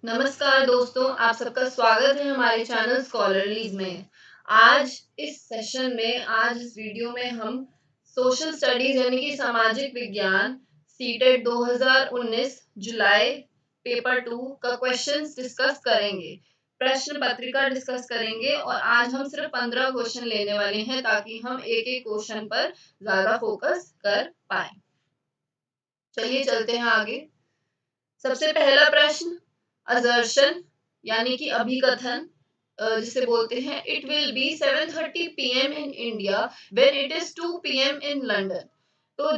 नमस्कार दोस्तों, आप सबका स्वागत है हमारे चैनल स्कॉलरलीज में। आज इस सेशन में आज इस वीडियो में हम सोशल स्टडीज यानी कि सामाजिक विज्ञान सीटेट 2019 जुलाई पेपर 2 का क्वेश्चंस डिस्कस करेंगे। प्रश्न पत्रिका डिस्कस करेंगे और आज हम सिर्फ 15 क्वेश्चन लेने वाले हैं ताकि हम एक एक क्वेश्चन पर ज्यादा फोकस कर पाए। चलिए चलते हैं आगे। सबसे पहला प्रश्न, असर्शन यानी कि अभिकथन जिसे बोलते हैं, it will be 7:30 PM in India when it is 2 PM in London. तो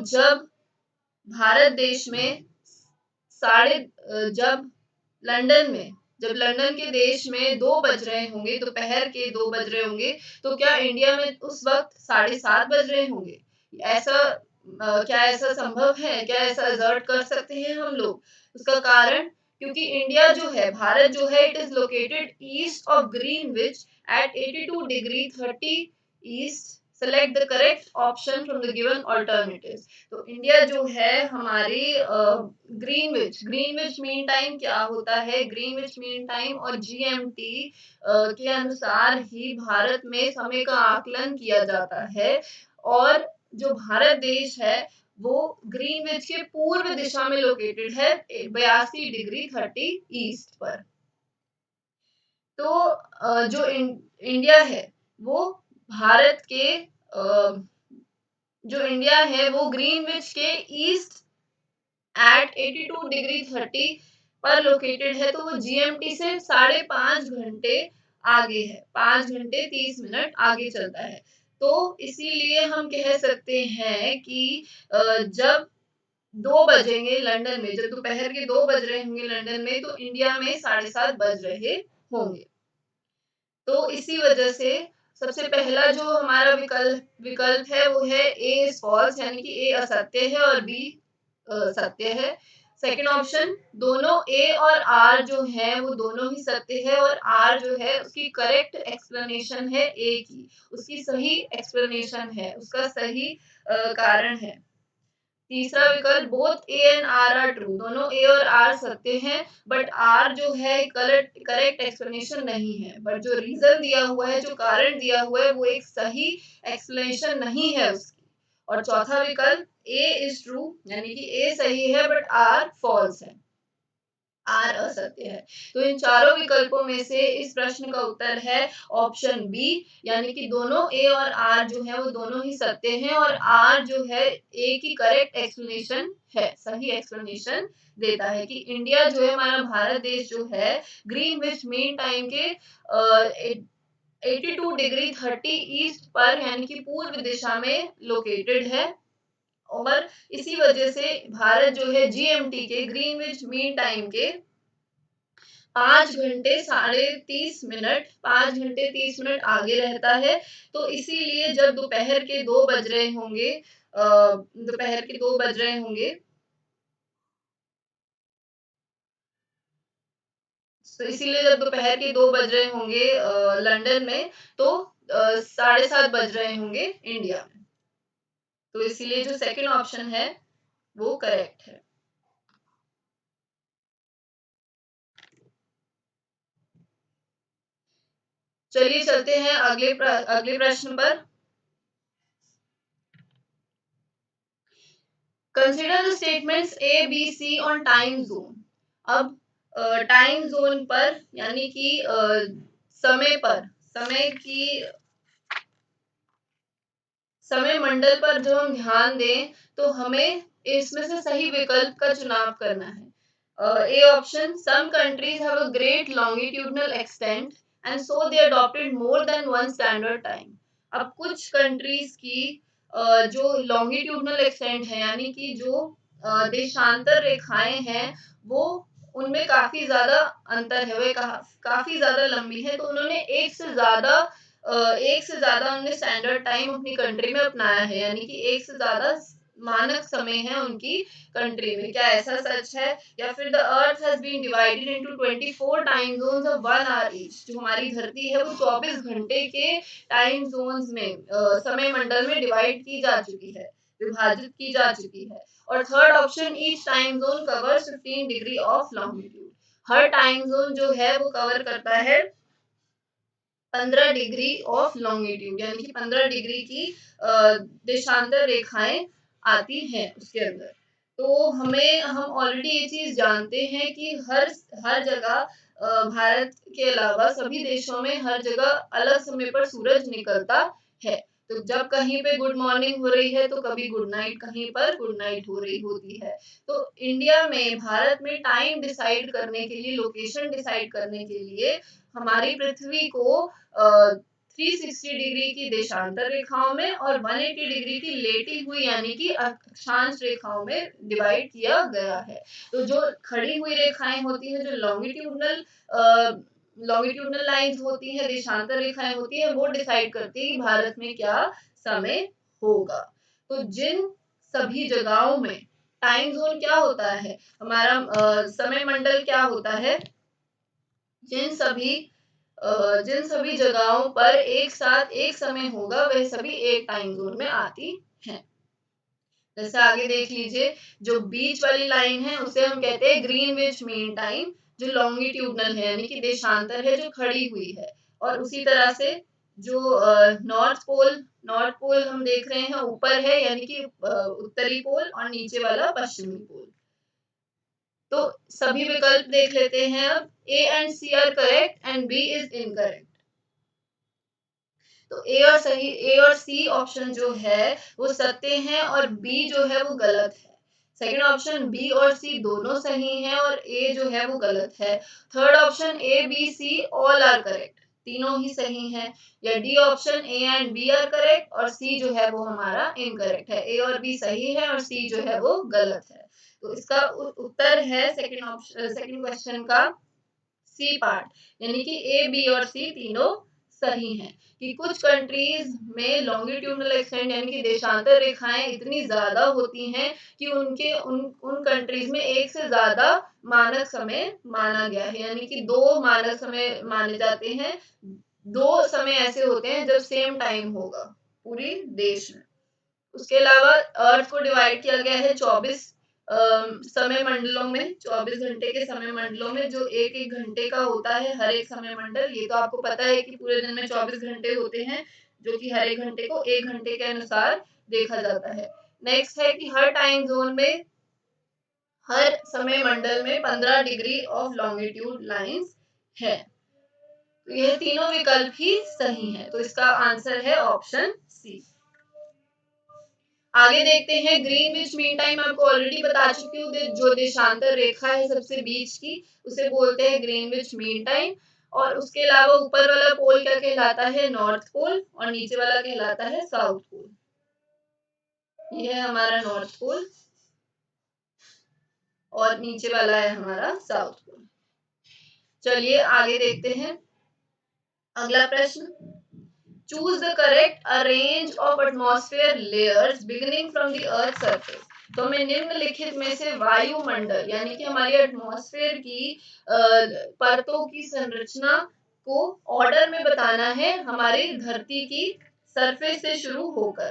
भारत देश में साढ़े जब जब लंदन के देश में 2 बज रहे होंगे, दोपहर के 2 बज रहे होंगे, तो क्या इंडिया में उस वक्त 7:30 बज रहे होंगे? क्या ऐसा संभव है? क्या ऐसा असर्ट कर सकते हैं हम लोग? उसका कारण, क्योंकि इंडिया जो है, भारत जो है, it is located east of Greenwich at 82 degree 30 east. Select the correct option from the given alternatives. तो इंडिया जो है हमारी ग्रीनविच ग्रीनविच मीन टाइम क्या होता है? ग्रीनविच मीन टाइम और जीएमटी के अनुसार ही भारत में समय का आकलन किया जाता है। और जो भारत देश है वो ग्रीनविच के पूर्व दिशा में लोकेटेड है 82 डिग्री 30 ईस्ट पर। तो इंडिया है वो भारत के जो इंडिया है वो ग्रीनविच के ईस्ट एट 82 डिग्री 30 पर लोकेटेड है। तो वो जीएमटी से 5.5 घंटे आगे है, 5 घंटे 30 मिनट आगे चलता है। तो इसीलिए हम कह सकते हैं कि जब 2 बजेंगे लंदन में, जब दोपहर के 2 बज रहे होंगे लंदन में, तो इंडिया में 7:30 बज रहे होंगे। तो इसी वजह से सबसे पहला जो हमारा विकल्प है वो है ए इज फॉल्स, यानी कि ए असत्य है और बी सत्य है। सेकंड ऑप्शन, दोनों ए और आर जो है वो दोनों ही सत्य है और आर जो है उसकी करेक्ट एक्सप्लेनेशन है ए की, उसकी सही एक्सप्लेनेशन है, उसका सही कारण है। तीसरा विकल्प, both A and R are true, दोनों ए और आर सत्य हैं, बट आर जो है करेक्ट एक्सप्लेनेशन नहीं है। बट जो रीजन दिया हुआ है, जो कारण दिया हुआ है, वो एक सही एक्सप्लेनेशन नहीं है उसकी। और चौथा विकल्प, ए इज ट्रू, यानी कि ए सही है बट आर फॉल्स है, आर असत्य है। तो इन चारों विकल्पों में से इस प्रश्न का उत्तर है ऑप्शन बी, यानी कि दोनों ए और आर जो है वो दोनों ही सत्य हैं और आर जो है ए की करेक्ट एक्सप्लेनेशन है, सही एक्सप्लेनेशन देता है कि इंडिया जो है, हमारा भारत देश जो है, ग्रीनविच मीन टाइम के 82 डिग्री 30 ईस्ट पर यानी कि पूर्व दिशा में लोकेटेड है। और इसी वजह से भारत जो है जीएमटी के ग्रीनविच मीन टाइम के 5 घंटे 30 मिनट आगे रहता है। तो इसीलिए जब दोपहर के 2 बज रहे होंगे, दोपहर के 2 बज रहे होंगे, तो इसीलिए जब दोपहर के 2 बज रहे होंगे लंदन में, तो 7:30 बज रहे होंगे इंडिया में। तो इसीलिए जो सेकंड ऑप्शन है वो करेक्ट है। चलिए चलते हैं अगले प्रश्न पर। Consider the statements A B C on time zone. अब टाइम जोन पर यानी कि समय की समय मंडल पर जो हम ध्यान दें, तो हमें इसमें से सही विकल्प का चुनाव करना है। A option, some countries have a great longitudinal extent and so they adopted more than one standard time. अब कुछ कंट्रीज की जो लॉन्गिट्यूडनल एक्सटेंट है, यानी कि जो देशांतर रेखाएं हैं, वो उनमें काफी ज्यादा अंतर है, वे काफी ज्यादा लंबी है। तो उन्होंने एक से ज्यादा उन्होंने स्टैंडर्ड टाइम अपनी कंट्री में अपनाया है, यानी कि एक से ज्यादा मानक समय है उनकी कंट्री में। क्या ऐसा सच है? या फिर the earth has been divided into 24 time zones of 1 hour each. जो हमारी धरती है वो 24 घंटे के टाइम जोन्स में समय मंडल में डिवाइड की जा चुकी है, विभाजित की जा चुकी है। और third option, each time zone covers 15 degree of longitude. Her time zone जो है वो कवर करता है 15 डिग्री ऑफ लॉन्गिट्यूड, यानी कि 15 डिग्री की देशांतर रेखाएं आती हैं उसके अंदर। तो हम ऑलरेडी ये चीज जानते हैं कि हर हर जगह भारत के अलावा सभी देशों में हर जगह अलग समय पर सूरज निकलता है। तो जब कहीं पे गुड मॉर्निंग हो रही है तो कभी गुड नाइट, कहीं पर गुड नाइट हो रही होती है। तो इंडिया में, भारत में टाइम डिसाइड करने के लिए, लोकेशन डिसाइड करने के लिए हमारी पृथ्वी को 360 डिग्री की देशांतर रेखाओं में और 180 डिग्री की लेटी हुई यानी कि अक्षांश रेखाओं में डिवाइड किया गया है। तो जो खड़ी हुई रेखाएं होती हैं, जो लॉन्गिट्यूडनल लाइंस होती हैं, देशांतर रेखाएं होती हैं, वो डिसाइड करती है कि भारत में क्या समय होगा। तो जिन सभी जगहों में टाइम जोन क्या होता है, हमारा समय मंडल क्या होता है, जिन सभी जिन सभी जगहों पर एक साथ एक समय होगा वह सभी एक टाइम जोन में आती हैं। जैसे आगे देख लीजिए, जो बीच वाली लाइन है उसे हम कहते हैं ग्रीनविच मीन टाइम, जो लॉन्गिट्यूडनल है यानी कि देशांतर है, जो खड़ी हुई है। और उसी तरह से जो नॉर्थ पोल हम देख रहे हैं ऊपर है, यानी कि उत्तरी पोल, और नीचे वाला पश्चिमी पोल। तो सभी विकल्प देख लेते हैं अब। A and C are correct and B is incorrect. तो ए और सी ऑप्शन जो है वो सत्य है और बी जो है वो गलत है। सेकंड ऑप्शन बी और सी दोनों सही है और ए जो है वो गलत है। Third option A B C all are correct, तीनों ही सही है। या D option A and B are correct और सी जो है वो हमारा इनकरेक्ट है। ए और बी सही है और सी जो है वो गलत है। तो इसका उत्तर है सेकंड क्वेश्चन का सी पार्ट, यानी कि ए बी और सी तीनों सही हैं। कि कुछ कंट्रीज में लॉन्गिट्यूडनल एक्सटेंट यानी कि देशांतर रेखाएं इतनी ज्यादा होती हैं कि उन कंट्रीज में एक से ज्यादा मानक समय माना गया है, यानी कि 2 मानक समय माने जाते हैं। 2 समय ऐसे होते हैं जब सेम टाइम होगा पूरी देश में। उसके अलावा अर्थ को डिवाइड किया गया है 24 समय मंडलों में, 24 घंटे के समय मंडलों में, जो एक एक घंटे का होता है हर एक समय मंडल। ये तो आपको पता है कि पूरे दिन में 24 घंटे होते हैं, जो कि हर एक घंटे को 1 घंटे के अनुसार देखा जाता है। नेक्स्ट है कि हर टाइम जोन में, हर समय मंडल में 15 डिग्री ऑफ लॉन्गिट्यूड लाइंस है। तो यह तीनों विकल्प ही सही है, तो इसका आंसर है ऑप्शन सी। आगे देखते हैं ग्रीनविच मीन टाइम। आपको ऑलरेडी बता चुकी हूँ, जो देशांतर रेखा है सबसे बीच की, उसे बोलते हैं ग्रीनविच मीन टाइम। और उसके अलावा ऊपर वाला पोल क्या कहलाता है, नॉर्थ पोल, और नीचे वाला कहलाता है साउथ पोल। ये है हमारा नॉर्थ पोल और नीचे वाला है हमारा साउथ पोल। चलिए आगे देखते हैं अगला प्रश्न। Choose the correct arrange of atmosphere layers beginning from the earth surface। तो हमें निम्नलिखित में से वायुमंडल यानी कि हमारी एटमॉस्फेयर की परतों की संरचना को ऑर्डर में बताना है, हमारी धरती की सरफेस से शुरू होकर,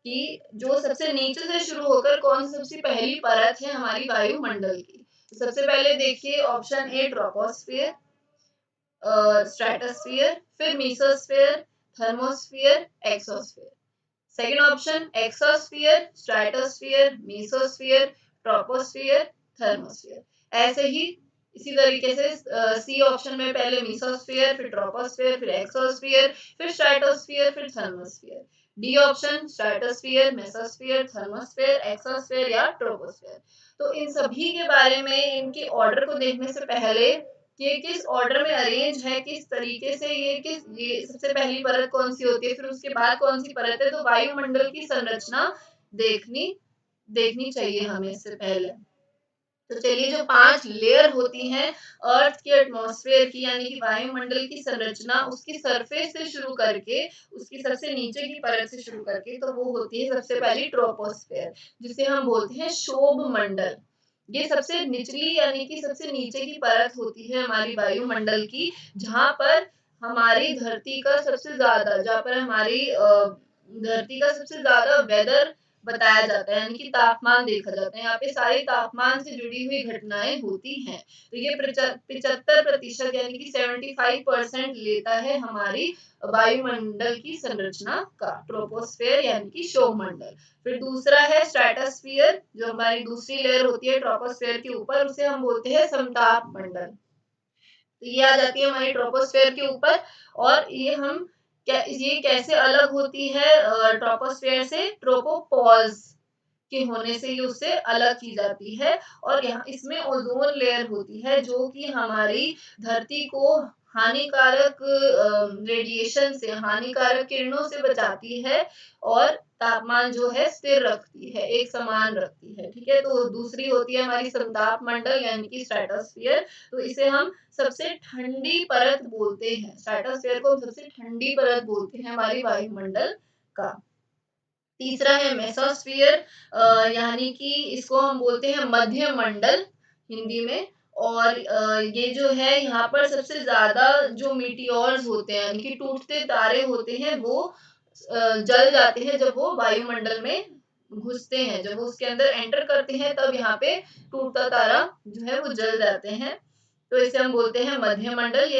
कि जो सबसे नीचे से शुरू होकर कौन सी सबसे पहली परत है हमारी वायुमंडल की। सबसे पहले देखिए ऑप्शन ए ट्रोपोस्फियर, स्ट्रेटोस्फियर, फिर mesosphere, thermosphere, exosphere. Second option exosphere, stratosphere, mesosphere, troposphere, thermosphere. ऐसे ही इसी तरीके से सी ऑप्शन में पहले मीसोस्फियर, फिर ट्रोपोस्फियर, फिर एक्सोस्फियर, फिर स्ट्रेटोस्फियर, फिर thermosphere. D option stratosphere, mesosphere, thermosphere, exosphere या ट्रोपोस्फियर। तो इन सभी के बारे में, इनके ऑर्डर को देखने से पहले कि किस ऑर्डर में अरेंज है, किस तरीके से ये सबसे पहली परत कौन सी होती है, फिर उसके बाद कौन सी परत है, तो वायुमंडल की संरचना देखनी देखनी चाहिए हमें इससे पहले। तो चलिए, जो 5 लेयर होती हैं अर्थ के एटमॉस्फेयर की यानी कि वायुमंडल की संरचना, उसकी सरफेस से शुरू करके उसकी सबसे नीचे की परत से शुरू करके, तो वो होती है सबसे पहली ट्रोपोस्फेयर, जिसे हम बोलते हैं शोभ मंडल। ये सबसे निचली यानी कि सबसे नीचे की परत होती है हमारी वायुमंडल की, जहां पर हमारी धरती का सबसे ज्यादा, जहां पर हमारी धरती का सबसे ज्यादा वेदर बताया जाता है, यानी कि तापमान देखा जाता है। यहाँ पे सारे तापमान से जुड़ी हुई घटनाएं होती हैं। तो ये 75% यानी कि 75% लेता है हमारी वायुमंडल की संरचना का, ट्रोपोस्फेयर यानी कि शोभमंडल। फिर दूसरा है स्ट्रेटोस्फियर, जो हमारी दूसरी लेयर होती है ट्रोपोस्फेयर के ऊपर, उसे हम बोलते हैं समताप मंडल। तो ये आ जाती है हमारी ट्रोपोस्फेयर के ऊपर। और ये कैसे अलग होती है ट्रोपोस्फेयर से? ट्रोपोपॉज के होने से ये उससे अलग की जाती है। और यहाँ इसमें ओजोन लेयर होती है, जो कि हमारी धरती को हानिकारक रेडिएशन से, हानिकारक किरणों से बचाती है और तापमान जो है स्थिर रखती है, एक समान रखती है। ठीक है, तो दूसरी होती है हमारी समताप मंडल यानी कि स्ट्रेटोस्फियर। तो इसे हम सबसे ठंडी परत बोलते हैं, स्ट्रेटोस्फियर को सबसे ठंडी परत बोलते हैं हमारी वायुमंडल का। तीसरा है मेसोस्फियर, यानी कि इसको हम बोलते हैं मध्य मंडल हिंदी में। और ये जो है यहाँ पर सबसे ज्यादा जो मीटियोर्स होते हैं, यानी कि टूटते तारे होते हैं, वो जल जाते हैं जब वो वायुमंडल में घुसते हैं, जब वो उसके अंदर एंटर करते हैं, तब यहाँ पे टूटता तारा जो है वो जल जाते हैं। तो इसे हम बोलते हैं मध्य मंडल।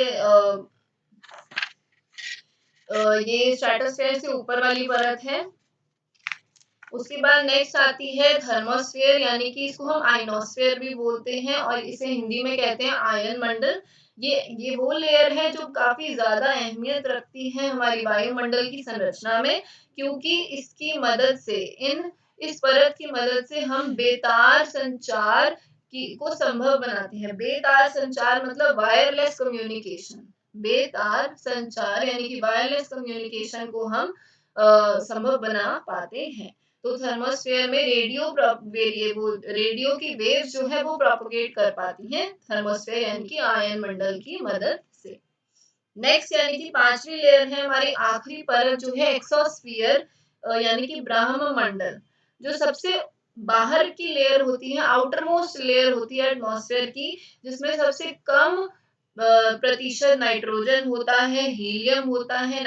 ये स्ट्रेटोस्फेयर से ऊपर वाली परत है। उसके बाद नेक्स्ट आती है थर्मोस्फेयर, यानी कि इसको हम आयनोस्फेयर भी बोलते हैं और इसे हिंदी में कहते हैं आयन मंडल। ये वो लेयर है जो काफी ज्यादा अहमियत रखती है हमारी वायुमंडल की संरचना में, क्योंकि इसकी मदद से इस परत की मदद से हम बेतार संचार की को संभव बनाते हैं। बेतार संचार मतलब वायरलेस कम्युनिकेशन। बेतार संचार यानी कि वायरलेस कम्युनिकेशन को हम संभव बना पाते हैं। तो थर्मोस्फेयर में रेडियो की वेव्स जो है वो प्रोपोगेट कर पाती हैं थर्मोस्फेयर यानी कि आयन मंडल की मदद से। नेक्स्ट यानी कि पांचवी लेयर है हमारी आखिरी परत जो है एक्सोस्फियर, यानी कि ब्रह्म मंडल, जो सबसे बाहर की लेयर होती है, आउटर मोस्ट लेयर होती है एटमॉस्फेयर की, जिसमें सबसे कम प्रतिशत नाइट्रोजन होता है, हीलियम होता है,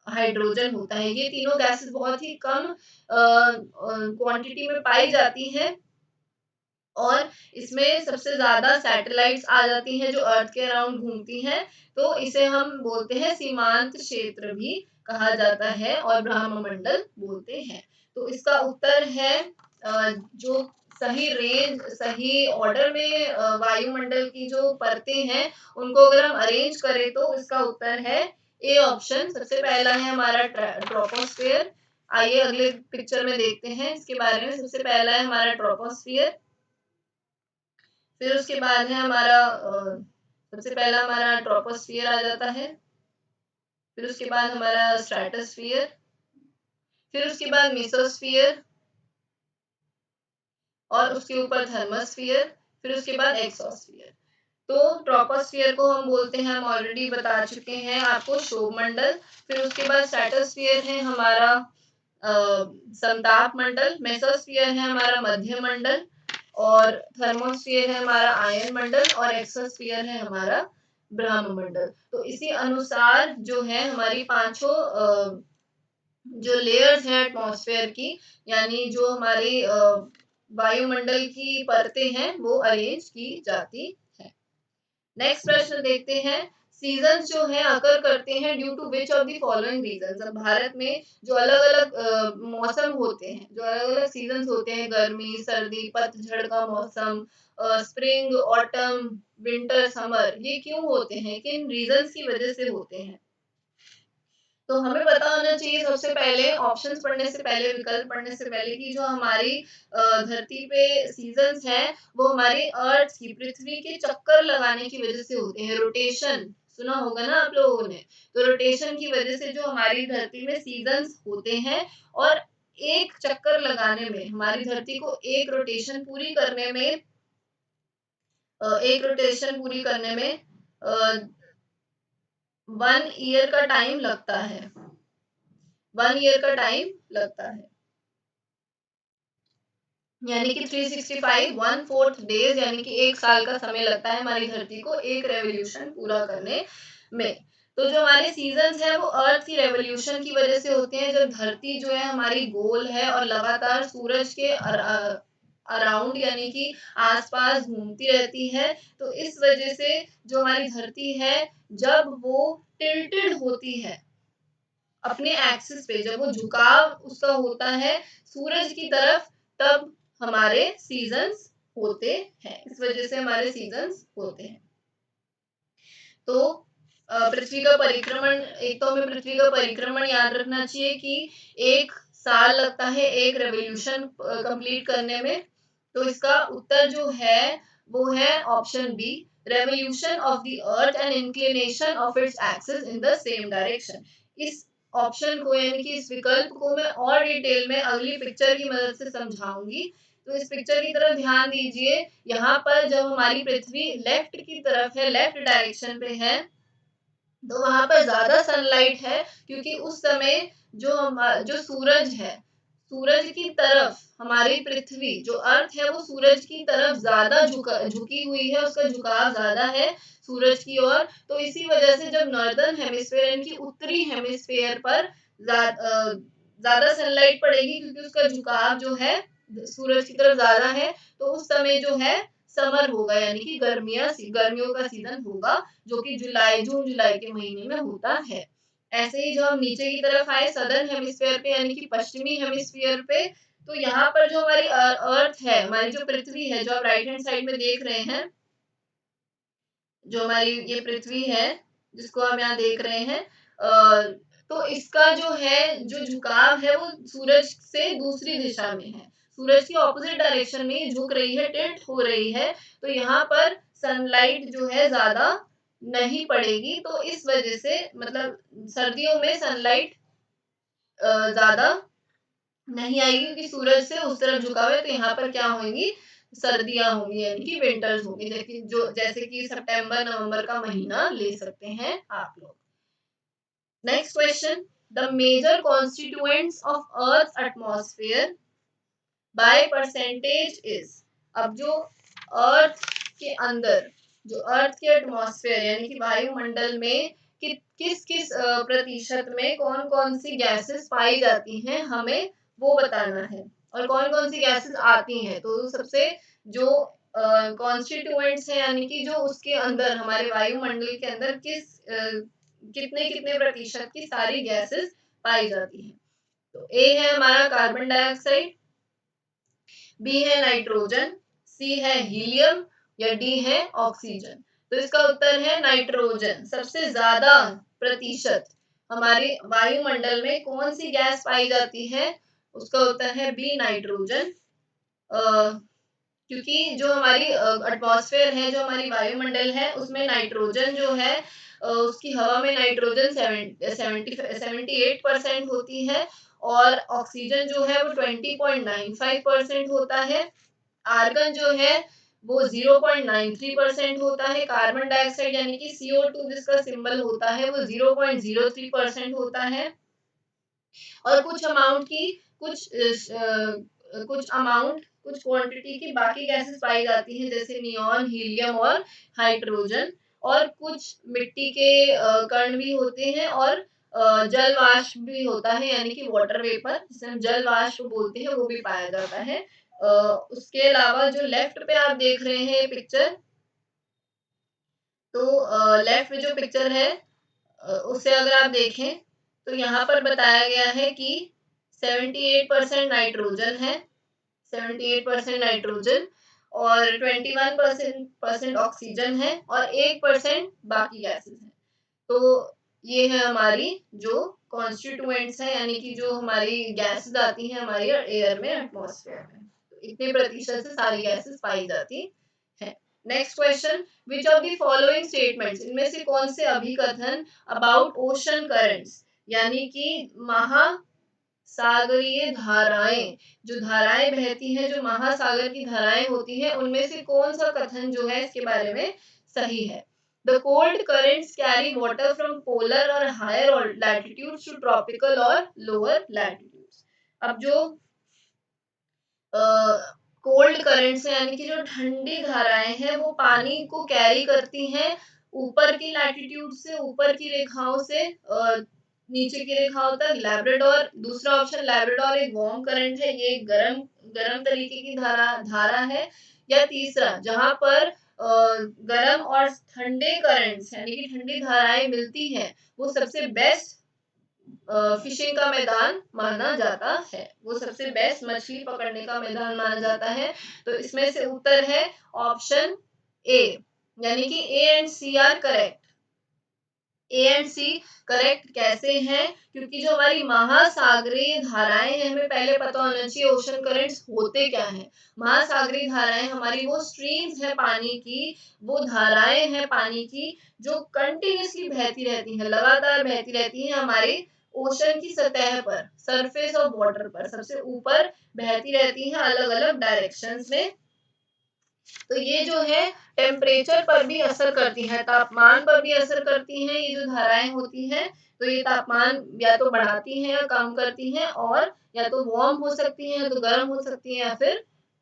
हाइड्रोजन होता है। ये तीनों गैसेस बहुत ही कम क्वांटिटी में पाई जाती हैं। और इसमें सबसे ज्यादा सैटेलाइट्स आ जाती हैं जो अर्थ के अराउंड घूमती हैं। तो इसे हम बोलते हैं सीमांत क्षेत्र भी कहा जाता है और ब्रह्ममंडल बोलते हैं। तो इसका उत्तर है जो सही ऑर्डर में वायुमंडल की जो परतें हैं उनको अगर हम अरेंज करें तो इसका उत्तर है ए ऑप्शन। सबसे पहला है हमारा ट्रोपोस्फियर। आइए अगले पिक्चर में देखते हैं इसके बारे में। सबसे पहला है हमारा ट्रोपोस्फियर, फिर उसके बाद है हमारा सबसे पहला हमारा ट्रोपोस्फियर आ जाता है, फिर उसके बाद हमारा स्ट्रेटोस्फियर, फिर उसके बाद मेसोस्फियर और उसके ऊपर थर्मोस्फियर, फिर उसके बाद एक्सोस्फियर। तो ट्रोपोस्फियर को हम बोलते हैं, हम ऑलरेडी बता चुके हैं आपको, शोभमंडल। फिर उसके बाद स्ट्रेटोस्फियर है हमारा समताप मंडल, मेसोस्फियर है हमारा मध्य मंडल, और थर्मोस्फियर है हमारा आयन मंडल, और एक्सोस्फियर है हमारा ब्रह्म मंडल। तो इसी अनुसार जो है हमारी पांचों जो लेयर्स हैं एटमॉस्फेयर की, यानी जो हमारी वायुमंडल की परतें हैं, वो अरेंज की जाती है। नेक्स्ट प्रश्न देखते हैं। सीजन्स जो है अकर करते हैं due to which of the following reasons. अब भारत में जो अलग अलग मौसम होते हैं, जो अलग अलग सीजन्स होते हैं, गर्मी, सर्दी, पतझड़ का मौसम, स्प्रिंग, ऑटम, विंटर, समर, ये क्यों होते हैं, किन रीजंस की वजह से होते हैं? तो हमें पता होना चाहिए सबसे पहले, ऑप्शंस पढ़ने से पहले, विकल्प पढ़ने से पहले, कि जो हमारी धरती पे सीजन्स हैं वो हमारी अर्थ की, पृथ्वी के चक्कर लगाने की वजह से होते हैं। रोटेशन सुना होगा ना आप लोगों ने। तो रोटेशन की वजह से जो हमारी धरती में सीजन्स होते हैं, और एक चक्कर लगाने में, हमारी धरती को एक रोटेशन पूरी करने में, एक रोटेशन पूरी करने में 1 ईयर का टाइम लगता है। 1 ईयर का टाइम लगता है, यानी कि 365 1/4 डेज, यानी कि 1 साल का समय लगता है हमारी धरती को एक रेवोल्यूशन पूरा करने में। तो जो हमारे सीजन्स हैं वो अर्थ की रेवोल्यूशन की वजह से होते हैं, जब धरती जो है हमारी गोल है और लगातार सूरज के अराउंड यानी कि आसपास घूमती रहती है, तो इस वजह से जो हमारी धरती है जब वो टिल्टेड होती है अपने एक्सिस पे, जब वो झुकाव उसका होता है सूरज की तरफ, तब हमारे सीजन्स होते हैं। इस वजह से हमारे सीजन्स होते हैं। तो पृथ्वी का परिक्रमण, एक तो हमें पृथ्वी का परिक्रमण याद रखना चाहिए कि 1 साल लगता है एक रेवोल्यूशन कंप्लीट करने में। तो इसका उत्तर जो है वो है option B, revolution of the earth and inclination of its axis in the same direction. इस ऑप्शन को यानी कि इस विकल्प को मैं और डिटेल में अगली पिक्चर की मदद से समझाऊंगी। तो इस पिक्चर की तरफ ध्यान दीजिए। यहाँ पर जब हमारी पृथ्वी लेफ्ट की तरफ है, लेफ्ट डायरेक्शन पे है, तो वहां पर ज्यादा सनलाइट है, क्योंकि उस समय जो सूरज है, सूरज की तरफ हमारी पृथ्वी जो अर्थ है वो सूरज की तरफ ज्यादा झुकी हुई है, उसका झुकाव ज्यादा है सूरज की ओर। तो इसी वजह से जब नॉर्दर्न हेमिस्फेयर यानी कि उत्तरी हेमिस्फेयर पर ज्यादा सनलाइट पड़ेगी, क्योंकि उसका झुकाव जो है सूरज की तरफ ज्यादा है, तो उस समय जो है समर होगा यानी कि गर्मियों का सीजन होगा, जो कि जून जुलाई के महीने में होता है। ऐसे ही जो हम नीचे की तरफ आए सदर्न हेमिस्फीयर पे यानी कि पश्चिमी हेमिस्फीयर पे, तो यहाँ पर जो हमारी अर्थ है, हमारी जो पृथ्वी है, जो आप राइट हैंड साइड में देख रहे हैं, जो हमारी ये पृथ्वी है जिसको हम यहाँ देख रहे हैं, तो इसका जो है जो झुकाव है वो सूरज से दूसरी दिशा में है, सूरज की ऑपोजिट डायरेक्शन में ये झुक रही है, टिल्ट हो रही है। तो यहाँ पर सनलाइट जो है ज्यादा नहीं पड़ेगी, तो इस वजह से मतलब सर्दियों में सनलाइट ज्यादा नहीं आएगी, क्योंकि सूरज से उस तरफ झुका हुआ है। तो यहाँ पर क्या होंगी, सर्दियां होंगी यानी कि विंटर्स होंगी, जैसे कि सितंबर नवंबर का महीना ले सकते हैं आप लोग। Next question, the major constituents of earth atmosphere by percentage is. अब जो अर्थ के अंदर, जो अर्थ के एटमॉस्फेयर यानी कि वायुमंडल में किस किस प्रतिशत में कौन कौन सी गैसेस पाई जाती हैं, हमें वो बताना है, और कौन कौन सी गैसेस आती हैं। तो सबसे जो कॉन्स्टिट्यूएंट्स है यानी कि जो उसके अंदर हमारे वायुमंडल के अंदर कितने कितने प्रतिशत की सारी गैसेस पाई जाती हैं। तो ए है हमारा कार्बन डाइऑक्साइड, बी है नाइट्रोजन, सी है हीलियम, या डी है ऑक्सीजन। तो इसका उत्तर है नाइट्रोजन। सबसे ज्यादा प्रतिशत हमारे वायुमंडल में कौन सी गैस पाई जाती है, उसका उत्तर है बी नाइट्रोजन। क्योंकि जो हमारी एटमॉस्फेयर है, जो हमारी वायुमंडल है, उसमें नाइट्रोजन जो है उसकी हवा में नाइट्रोजन 78% होती है, और ऑक्सीजन जो है वो 20.95% होता है। आर्गन जो है वो 0.93% होता है। कार्बन डाइऑक्साइड यानी कि CO2 जिसका सिंबल होता है वो 0.03% होता है। और कुछ क्वांटिटी की बाकी गैसेस पाई जाती हैं, जैसे नियॉन, हीलियम और हाइड्रोजन। और कुछ मिट्टी के कण भी होते हैं, और जल वाष्प भी होता है यानी कि वाटर वेपर, जिसे हम जल वाष्प बोलते हैं, वो भी पाया जाता है। उसके अलावा जो लेफ्ट पे आप देख रहे हैं पिक्चर, तो लेफ्ट में जो पिक्चर है उसे अगर आप देखें, तो यहाँ पर बताया गया है कि 78% नाइट्रोजन है, 78% नाइट्रोजन, और 21% ऑक्सीजन है, और 1% बाकी गैसेस हैं। तो ये है हमारी जो कॉन्स्टिट्यूएंट्स है यानी कि जो हमारी गैसेस आती हैं हमारी एयर में, एटमॉस्फेयर में, तो इतने प्रतिशत से सारी गैसेस पाई जाती है। Next question, which of the following statements, इनमें से कौन से अभिकथन अबाउट ओशन करंट्स यानी कि महासागरीय धाराएं, जो धाराएं बहती हैं, जो महासागर की धाराएं होती हैं, उनमें से कौन सा कथन जो है इसके बारे में सही है। The cold currents carry water from polar or higher latitudes to tropical or lower latitudes। अब जो कोल्ड करंट्स यानी कि जो ठंडी धाराएं हैं वो पानी को कैरी करती हैं ऊपर की लैटिट्यूड से, ऊपर की रेखाओं से नीचे की रेखाओं तक लैब्राडोर। दूसरा ऑप्शन लैब्राडोर एक वार्म करंट है, ये गरम गरम तरीके की धारा धारा है। या तीसरा जहां पर गरम और ठंडे करंट्स यानी कि ठंडी धाराएं मिलती हैं, वो सबसे बेस्ट फिशिंग का मैदान माना जाता है, वो सबसे बेस्ट मछली पकड़ने का मैदान माना जाता है। तो इसमें से उत्तर है ऑप्शन ए, यानी कि A and C are correct. A and C correct कैसे हैं? क्योंकि जो हमारी महासागरीय धाराएं हैं, हमें पहले पता होना चाहिए ओशन करंट्स होते क्या हैं। महासागरीय धाराएं हमारी वो स्ट्रीम्स हैं पानी की, वो धाराएं हैं पानी की जो कंटिन्यूअसली बहती रहती हैं, लगातार बहती रहती हैं हमारे ओशन की सतह पर, सरफेस ऑफ वाटर पर, सबसे ऊपर बहती रहती हैं अलग अलग डायरेक्शंस में। तो ये जो है टेम्परेचर पर भी असर करती है, तापमान पर भी असर करती हैं ये जो धाराएं होती हैं। तो ये तापमान या तो बढ़ाती हैं या कम करती हैं, और या तो वार्म हो सकती हैं या तो गर्म हो सकती हैं या फिर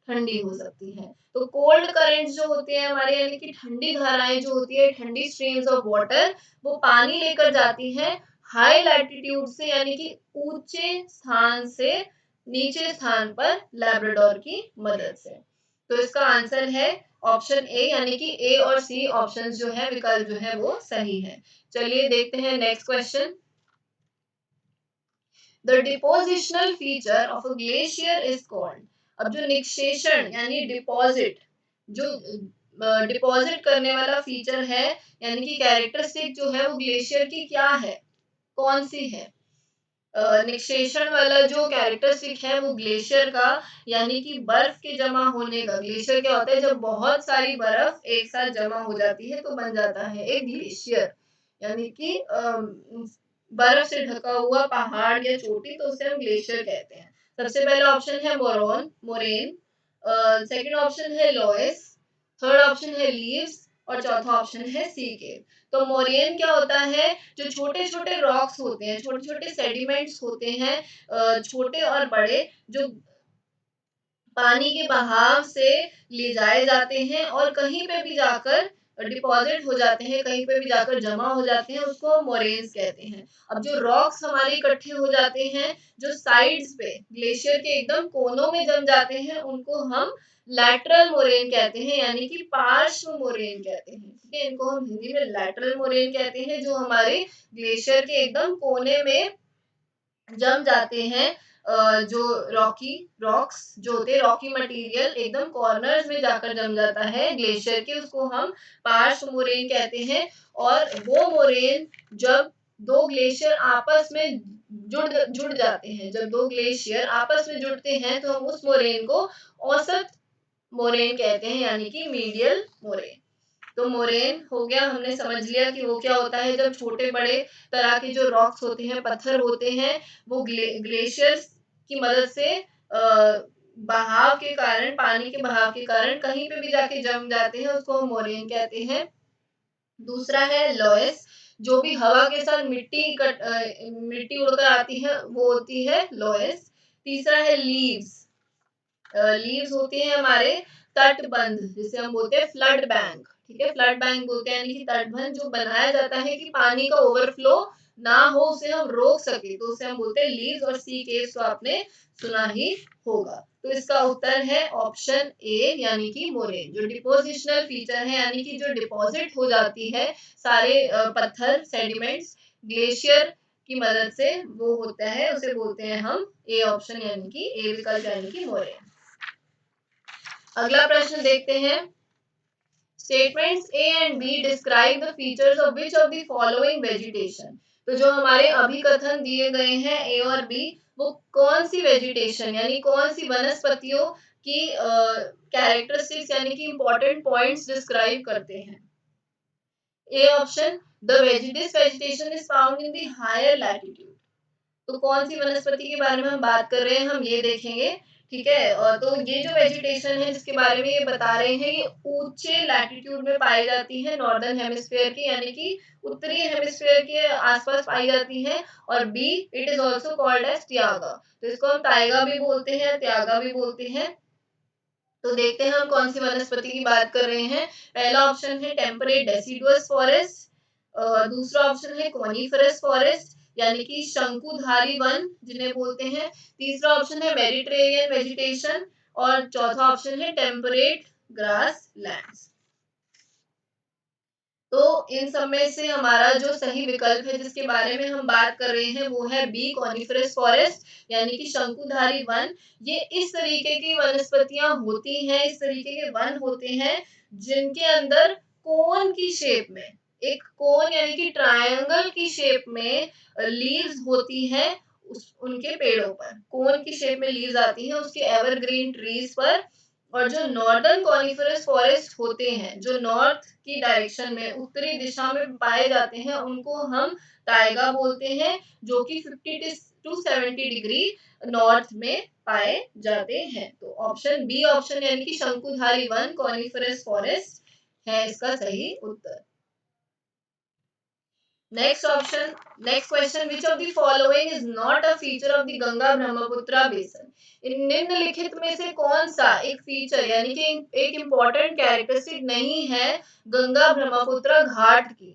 ठंडी हो सकती हैं। तो कोल्ड करंट्स जो होते हैं हमारे, यानी कि ठंडी धाराएं जो होती है, ठंडी स्ट्रीम्स ऑफ वाटर, वो पानी लेकर जाती हैं हाई लैटिट्यूड से, यानी कि ऊंचे स्थान से नीचे स्थान पर लैब्राडोर की मदद से। तो इसका आंसर है ऑप्शन ए, यानी कि ए और सी ऑप्शंस जो है, विकल्प जो है वो सही है। चलिए देखते हैं next question. The depositional feature of a glacier is called. अब जो निक्षेषण यानी डिपॉजिट, जो डिपॉजिट करने वाला फीचर है यानी कि कैरेक्टरिस्टिक जो है, वो ग्लेशियर की क्या है, कौन सी है? निक्षेषण वाला जो कैरेक्टरिस्टिक है वो ग्लेशियर का, यानी कि बर्फ के जमा होने का। ग्लेशियर क्या होता है? जब बहुत सारी बर्फ एक साथ जमा हो जाती है तो बन जाता है एक ग्लेशियर, यानी कि बर्फ से ढका हुआ पहाड़ या चोटी, तो उसे हम ग्लेशियर कहते हैं। सबसे पहला ऑप्शन है मोरेन, सेकंड ऑप्शन है लोएस, थर्ड ऑप्शन है लीव्स, और चौथा ऑप्शन है सी केव। तो मोरेन क्या होता है? जो छोटे छोटे रॉक्स होते हैं, छोटे छोटे सेडिमेंट्स होते हैं, छोटे और बड़े, जो पानी के बहाव से ले जाए जाते हैं और कहीं पे भी जाकर डिपॉजिट हो जाते हैं, कहीं पे भी जाकर जमा हो जाते हैं, उसको मोरेन्स कहते हैं। अब जो रॉक्स हमारे इकट्ठे हो जाते हैं, जो साइड्स पे ग्लेशियर के एकदम कोनों में जम जाते हैं, उनको हम लैटरल मोरेन कहते हैं, यानी कि पार्श्व मोरेन कहते हैं। ठीक है, इनको हम हिंदी में लैटरल मोरेन कहते हैं, जो हमारे ग्लेशियर के एकदम कोने में जम जाते हैं। जो रॉकी रॉक्स जो होते हैं, रॉकी मटेरियल एकदम कॉर्नर्स में जाकर जम जाता है ग्लेशियर के, उसको हम पार्श्व मोरेन कहते हैं। और वो मोरेन जब दो ग्लेशियर आपस में जुड़ जुड़ जाते हैं, जब दो ग्लेशियर आपस में जुड़ते हैं, तो हम उस मोरेन को औसत मोरेन कहते हैं, यानी कि मीडियल मोरेन। तो मोरेन हो गया, हमने समझ लिया कि वो क्या होता है। जब छोटे बड़े तरह के जो रॉक्स होते हैं, पत्थर होते हैं, वो ग्लेशियर्स की मदद से बहाव के कारण, पानी के बहाव के कारण कहीं पे भी जाके जम जाते हैं, उसको हम मोरेन कहते हैं। दूसरा है लॉयस, जो भी हवा के साथ मिट्टी उड़कर आती है, वो होती है लॉयस। तीसरा है लीव्स, लीव्स होती हैं हमारे तटबंध, जिसे हम बोलते हैं फ्लड बैंक। ठीक है, फ्लड बैंक बोलते हैं, यानी कि तटबंध जो बनाया जाता है कि पानी का ओवरफ्लो ना हो, उसे हम रोक सके, तो उसे हम बोलते हैं लीव्स। और सी केव्स तो आपने सुना ही होगा। तो इसका उत्तर है ऑप्शन ए, यानी कि मोरेन। जो डिपोजिशनल फीचर है, यानी कि जो डिपॉजिट हो जाती है सारे पत्थर सेडिमेंट्स ग्लेशियर की मदद से, वो होता है, उसे बोलते हैं हम ए ऑप्शन, यानी कि ए विकल्प, यानी कि मोरेन। अगला प्रश्न देखते हैं। Statements A and be describe the features of which of the following vegetation. तो जो हमारे अभिकथन दिए गए हैं ए और बी, वो कौन सी वेजिटेशन यानी कौन सी वनस्पतियों की कैरेक्टरिस्टिक्स यानी कि इंपॉर्टेंट पॉइंट्स डिस्क्राइब करते हैं। A option, the vegetation is found in the higher latitude. तो कौन सी वनस्पति के बारे में हम बात कर रहे हैं, हम ये देखेंगे। ठीक है, और तो ये जो वेजिटेशन है जिसके बारे में ये बता रहे हैं, ये ऊंचे लैटिट्यूड में पाई जाती है, नॉर्दर्न हेमिस्फीयर की, यानी कि उत्तरी हेमिस्फीयर के आसपास पाई जाती है। और B, it is also called as त्यागा। तो इसको हम ताइगा भी बोलते हैं, त्यागा भी बोलते हैं। तो देखते हैं हम कौन सी वनस्पति की बात कर रहे हैं। पहला ऑप्शन है टेम्परेट डेसिडुअस फॉरेस्ट, दूसरा ऑप्शन है कॉनिफरस फॉरेस्ट यानी कि शंकुधारी वन जिन्हें बोलते हैं, तीसरा ऑप्शन है मेडिटेरेनियन वेजिटेशन और चौथा ऑप्शन है टेम्परेट ग्रास लैंड्स। तो इन सब में से हमारा जो सही विकल्प है जिसके बारे में हम बात कर रहे हैं वो है बी कॉनिफरस फॉरेस्ट यानी कि शंकुधारी वन। ये इस तरीके की वनस्पतियां होती हैं, इस तरीके के वन होते हैं जिनके अंदर कोन की शेप में, एक कोन यानी कि ट्रायंगल की शेप में लीव्स होती हैं। उनके पेड़ों पर कोन की शेप में लीव्स आती हैं उसके एवरग्रीन ट्रीज पर। और जो नॉर्दर्न कॉनिफरस फॉरेस्ट होते हैं जो नॉर्थ की डायरेक्शन में उत्तरी दिशा में पाए जाते हैं उनको हम ताइगा बोलते हैं, जो कि 50 टू 70 डिग्री नॉर्थ में पाए जाते हैं। तो ऑप्शन बी ऑप्शन यानी कि शंकुधारी वन कॉनिफरस फॉरेस्ट है इसका सही उत्तर। Next option, next question, which of the following is not a feature of the Ganga Brahmaputra basin. इन निम्नलिखित में से कौन सा एक फीचर यानी कि एक इम्पोर्टेंट कैरेक्टरिस्टिक नहीं है गंगा ब्रह्मपुत्र घाट की।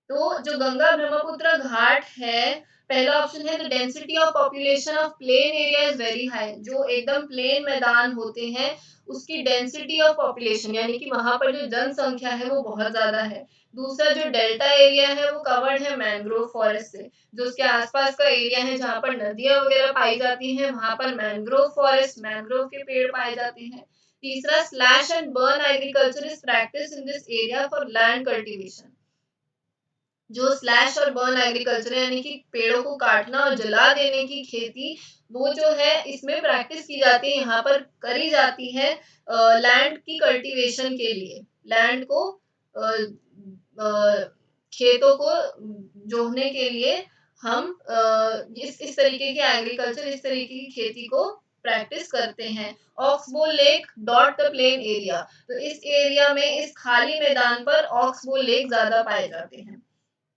तो जो गंगा ब्रह्मपुत्र घाट है, पहला ऑप्शन है the density of population of plain area is very high. जो एकदम प्लेन मैदान होते हैं उसकी डेंसिटी ऑफ पॉपुलेशन यानी कि वहां पर जो जनसंख्या है वो बहुत ज्यादा है। दूसरा जो डेल्टा एरिया है वो कवर्ड है मैंग्रोव फॉरेस्ट से, जो उसके आसपास का एरिया है जहाँ पर नदियां वगैरह पाई जाती हैं वहां पर मैंग्रोव फॉरेस्ट, मैंग्रोव के पेड़ पाए जाते हैं। तीसरा slash and burn agriculture is practice in this area for land cultivation. जो स्लैश और बर्न एग्रीकल्चर यानी कि पेड़ों को काटना और जला देने की खेती, वो जो है इसमें प्रैक्टिस की जाती है, यहाँ पर करी जाती है लैंड की कल्टीवेशन के लिए। लैंड को अ, अ, खेतों को जोतने के लिए हम इस तरीके की एग्रीकल्चर, इस तरीके की खेती को प्रैक्टिस करते हैं। Oxbow lake dot the plain area, तो इस एरिया में इस खाली मैदान पर ऑक्सबो लेक ज्यादा पाए जाते हैं।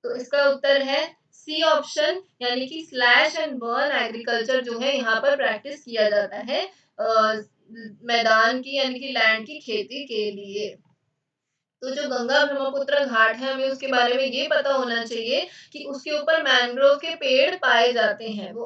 तो इसका उत्तर है सी ऑप्शन यानी कि स्लैश एंड बर्न एग्रीकल्चर जो है यहाँ पर प्रैक्टिस किया जाता है मैदान की यानी कि लैंड की खेती के लिए। तो जो गंगा ब्रह्मपुत्र घाट है हमें उसके बारे में ये पता होना चाहिए कि उसके ऊपर मैंग्रोव के पेड़ पाए जाते हैं, वो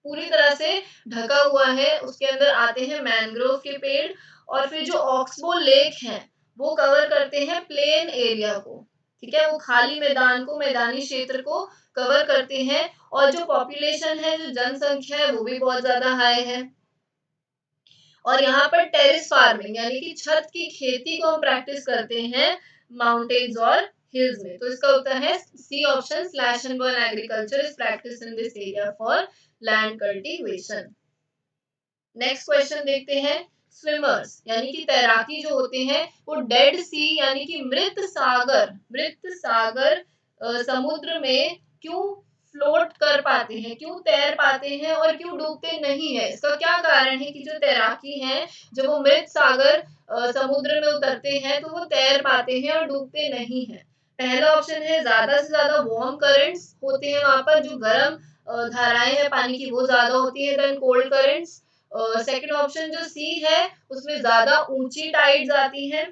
पूरी तरह से ढका हुआ है, उसके अंदर आते हैं मैंग्रोव के पेड़। और फिर जो ऑक्सबो लेक है वो कवर करते हैं प्लेन एरिया को, ठीक है, वो खाली मैदान को, मैदानी क्षेत्र को कवर करते हैं। और जो पॉपुलेशन है, जो जनसंख्या है वो भी बहुत ज्यादा हाई है। और यहाँ पर टेरेस फार्मिंग यानी कि छत की खेती को हम प्रैक्टिस करते हैं माउंटेन्स और हिल्स में। तो इसका उत्तर है C option slash and burn agriculture is practice in this area for land cultivation. Next question देखते हैं। स्विमर्स यानी कि तैराकी जो होते हैं वो डेड सी यानी कि मृत सागर समुद्र में क्यों फ्लोट कर पाते हैं, क्यों तैर पाते हैं और क्यों डूबते नहीं है। इसका क्या कारण है कि जो तैराकी है, जब वो मृत सागर समुद्र में उतरते हैं तो वो तैर पाते हैं और डूबते नहीं है। पहला ऑप्शन है ज्यादा से ज्यादा वार्म करंट्स होते हैं वहां पर, जो गर्म धाराएं हैं पानी की वो ज्यादा होती है than cold currents. Second option जो सी है उसमें ज्यादा ऊंची टाइड्स आती हैं।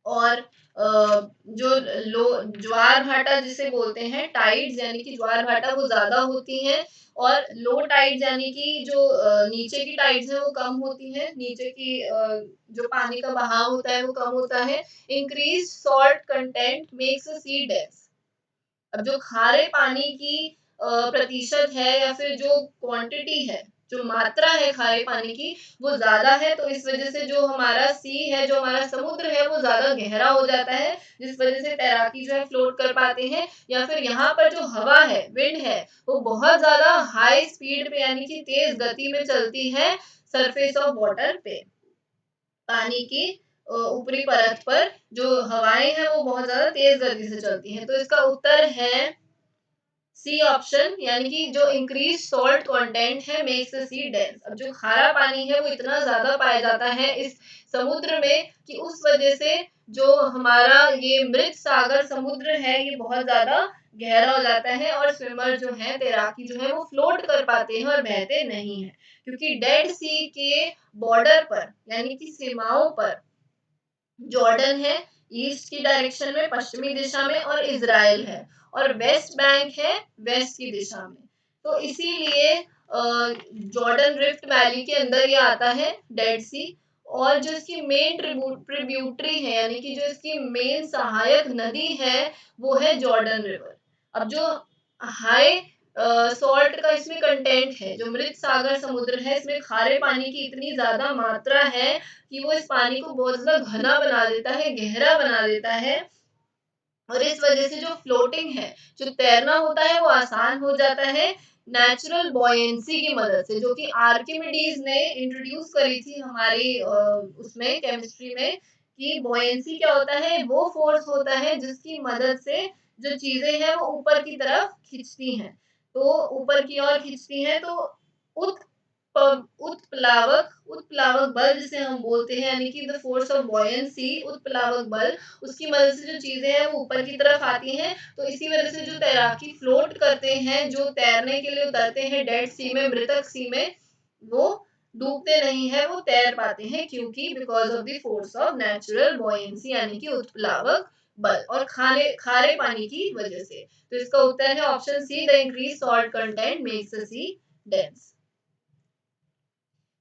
और जो लो ज्वार भाटा जिसे बोलते हैं टाइड्स यानी कि ज्वार भाटा वो ज्यादा होती हैं। और लो टाइड्स यानी कि जो नीचे की टाइड्स है वो कम होती हैं, नीचे की जो पानी का बहाव होता है वो कम होता है। Increase salt content makes a sea depth. अब जो खारे पानी की प्रतिशत है या फिर जो क्वांटिटी है, जो मात्रा है खारे पानी की वो ज्यादा है, तो इस वजह से जो हमारा सी है, जो हमारा समुद्र है वो ज्यादा गहरा हो जाता है, जिस वजह से तैराकी जो है फ्लोट कर पाते हैं। या फिर यहाँ पर जो हवा है, विंड है, वो बहुत ज्यादा हाई स्पीड पे यानी कि तेज गति में चलती है सरफेस ऑफ वाटर पे, पानी की ऊपरी परत पर जो हवाएं हैं वो बहुत ज्यादा तेज गति से चलती हैं। तो इसका उत्तर है सी ऑप्शन यानी कि जो इंक्रीज सॉल्ट कंटेंट है मेक्स द सी डेंस। अब जो खारा पानी है वो इतना ज्यादा पाया जाता है इस समुद्र में कि उस वजह से जो हमारा ये मृत सागर समुद्र है ये बहुत ज्यादा गहरा हो जाता है और स्विमर जो है, तैराकी जो है वो फ्लोट कर पाते हैं और बहते नहीं हैं, क्योंकि डेड सी के बॉर्डर पर यानी कि सीमाओं पर जॉर्डन है ईस्ट की डायरेक्शन में, पश्चिमी दिशा में, और इज़राइल है और वेस्ट बैंक है वेस्ट की दिशा में। तो इसीलिए जॉर्डन रिफ्ट वैली के अंदर ये आता है डेड सी, और जो इसकी मेन ट्रिब्यूटरी है यानी कि जो इसकी मेन सहायक नदी है वो है जॉर्डन रिवर। अब जो हाई सॉल्ट का इसमें कंटेंट है, जो मृत सागर समुद्र है, इसमें खारे पानी की इतनी ज्यादा मात्रा है कि वो इस पानी को बहुत ज़्यादा घना बना देता है, गहरा बना देता है, और इस वजह से जो फ्लोटिंग है, जो तैरना होता है वो आसान हो जाता है नेचुरल बॉयंसी की मदद से, जो कि आर्किमिडीज ने इंट्रोड्यूस करी थी हमारी उसमें केमिस्ट्री में, कि बॉयंसी क्या होता है, वो फोर्स होता है जिसकी मदद से जो चीजें हैं वो ऊपर की तरफ खिंचती हैं। तो ऊपर की ओर खिंचती हैं तो उत उत्प्लावक बल जिसे हम बोलते हैं, यानी कि द फोर्स ऑफ बॉयंसी, उत्प्लावक बल, उसकी मदद से जो चीजें हैं वो ऊपर की तरफ आती हैं। तो इसी वजह से जो तैराकी फ्लोट करते हैं, जो तैरने के लिए उतरते हैं डेड सी में, मृतक सी में, वो डूबते नहीं है, वो तैर पाते हैं, क्योंकि because of the force of natural buoyancy यानी कि उत्प्लावक बल और खारे खारे पानी की वजह से। तो इसका उत्तर है option C, the increase salt content makes the sea dense.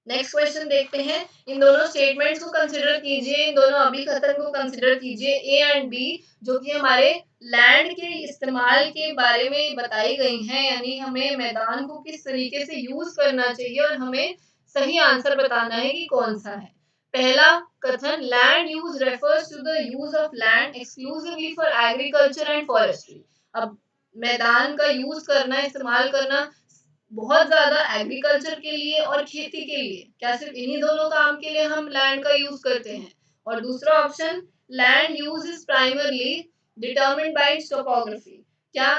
Next question देखते हैं। इन दोनों स्टेटमेंट्स को कंसिडर कीजिए, इन दोनों अभिकथन को कंसिडर कीजिए, ए एंड बी, जो कि हमारे लैंड के इस्तेमाल के बारे में बताई गई हैं, यानी हमें मैदान को किस तरीके से यूज करना चाहिए और हमें सही आंसर बताना है कि कौन सा है। पहला कथन, land use refers to the use of land exclusively for agriculture and forestry. अब मैदान का यूज करना, इस्तेमाल करना बहुत ज़्यादा एग्रीकल्चर के लिए और खेती के लिए, क्या सिर्फ इन्हीं दोनों काम के लिए हम लैंड का यूज़ करते हैं? और दूसरा option, land use is primarily determined bye it's topography. क्या